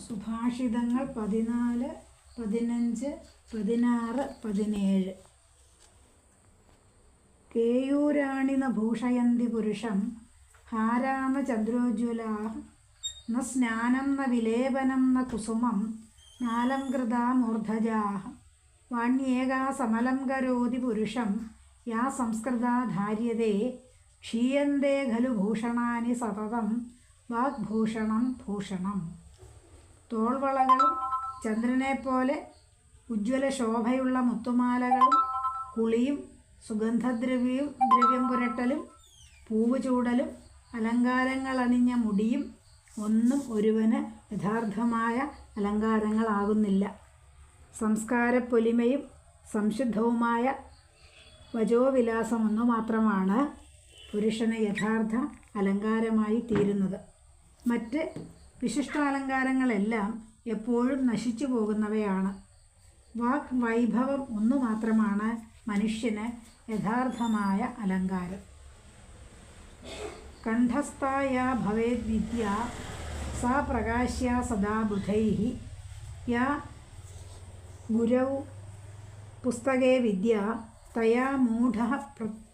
സുഭാഷിതങ്ങൾ 14, 15, 16, 17. കേയൂരാണിന ഭൂഷയന്തി പുരുഷം ഹാരാമ ചന്ദ്രോജ്വലാ ന സ്നാനം ന വിലേപനം ന കുസുമം നാലംകൃതാ മൂർധജാ വാണ്യേകാ സമലം കരോതി പുരുഷം യാ സംസ്കൃതാ ധാര്യതേ ക്ഷീയന്തേ ഖലു ഭൂഷണാനി സതതം വാഗ്ഭൂഷണം ഭൂഷണം. തോൾവളകളും ചന്ദ്രനെപ്പോലെ ഉജ്ജ്വല ശോഭയുള്ള മുത്തുമാലകളും കുളിയും സുഗന്ധദ്രവ്യം പുരട്ടലും പൂവ് ചൂടലും അലങ്കാരങ്ങൾ അണിഞ്ഞ മുടിയും ഒന്നും ഒരുവന് യഥാർത്ഥമായ അലങ്കാരങ്ങളാകുന്നില്ല. സംസ്കാരപ്പൊലിമയും സംശുദ്ധവുമായ വചോവിലാസമൊന്നു മാത്രമാണ് പുരുഷന് യഥാർത്ഥ അലങ്കാരമായി തീരുന്നത്. മറ്റ് വിശിഷ്ടാലങ്കാരങ്ങളെല്ലാം എപ്പോഴും നശിച്ചു പോകുന്നവയാണ്. വാക് വൈഭവം ഒന്നു മാത്രമാണ് മനുഷ്യന് യഥാർത്ഥമായ അലങ്കാരം. കണ്ഠസ്ഥായ ഭവേദ് വിദ്യ സാ പ്രകാശ്യ സദാ ബുധൈഃ യാ ഗുരൗ പുസ്തകേ വിദ്യ തയാ മൂഢഃ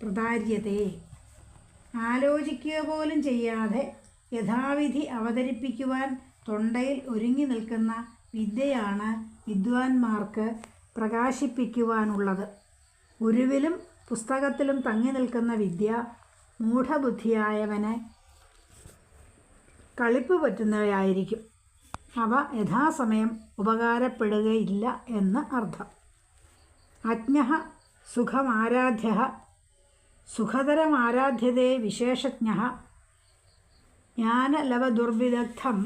പ്രതാര്യതേ. ആലോചിക്കുക പോലും ചെയ്യാതെ യഥാവിധി അവതരിപ്പിക്കുവാൻ തൊണ്ടയിൽ ഒരുങ്ങി നിൽക്കുന്ന വിദ്യയാണ് വിദ്വാൻമാർക്ക് പ്രകാശിപ്പിക്കുവാനുള്ളത്. ഗുരുവിലും പുസ്തകത്തിലും തങ്ങി നിൽക്കുന്ന വിദ്യ മൂഢബുദ്ധിയായവന് കളിപ്പ് പറ്റുന്നവയായിരിക്കും. അവ യഥാസമയം ഉപകാരപ്പെടുകയില്ല എന്ന് അർത്ഥം. അജ്ഞഃ സുഖമാരാധ്യഃ സുഖതരമാരാധ്യതേ വിശേഷജ്ഞഃ ജ്ഞാനലവദുർവിദഗ്ധം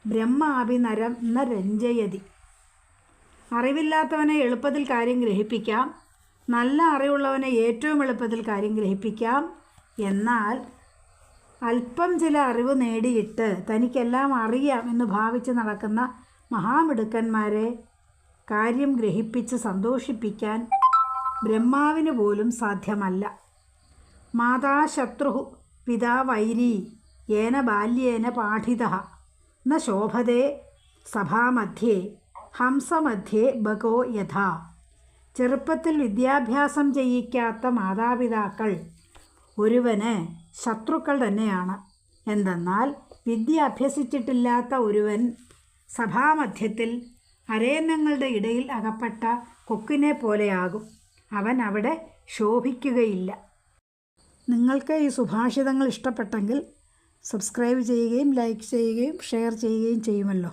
ബ്രഹ്മാപി നരം ന രഞ്ജയതി. അറിവില്ലാത്തവനെ എളുപ്പത്തിൽ കാര്യം ഗ്രഹിപ്പിക്കാം, നല്ല അറിവുള്ളവനെ ഏറ്റവും എളുപ്പത്തിൽ കാര്യം ഗ്രഹിപ്പിക്കാം. എന്നാൽ അല്പം ചില അറിവ് നേടിയിട്ട് തനിക്കെല്ലാം അറിയാം എന്ന് ഭാവിച്ച് നടക്കുന്ന മഹാമിടുക്കന്മാരെ കാര്യം ഗ്രഹിപ്പിച്ച് സന്തോഷിപ്പിക്കാൻ ബ്രഹ്മാവിന് പോലും സാധ്യമല്ല. മാതാ ശത്രു പിതാ വൈരീ യേന ബാല്യേന പാഠിതഃ ന ശോഭതേ സഭാമധ്യേ ഹംസമധ്യേ ബകോ യഥാ. ചെറുപ്പത്തിൽ വിദ്യാഭ്യാസം ചെയ്യിക്കാത്ത മാതാപിതാക്കൾ ഒരുവന് ശത്രുക്കൾ തന്നെയാണ്. എന്തെന്നാൽ വിദ്യ അഭ്യസിച്ചിട്ടില്ലാത്ത ഒരുവൻ സഭാമധ്യത്തിൽ അരയന്നങ്ങളുടെ ഇടയിൽ അകപ്പെട്ട കൊക്കിനെ പോലെയാകും. അവൻ അവിടെ ശോഭിക്കുകയില്ല. നിങ്ങൾക്ക് ഈ സുഭാഷിതങ്ങൾ ഇഷ്ടപ്പെട്ടെങ്കിൽ സബ്സ്ക്രൈബ് ചെയ്യുകയും ലൈക്ക് ചെയ്യുകയും ഷെയർ ചെയ്യുകയും ചെയ്യുമല്ലോ.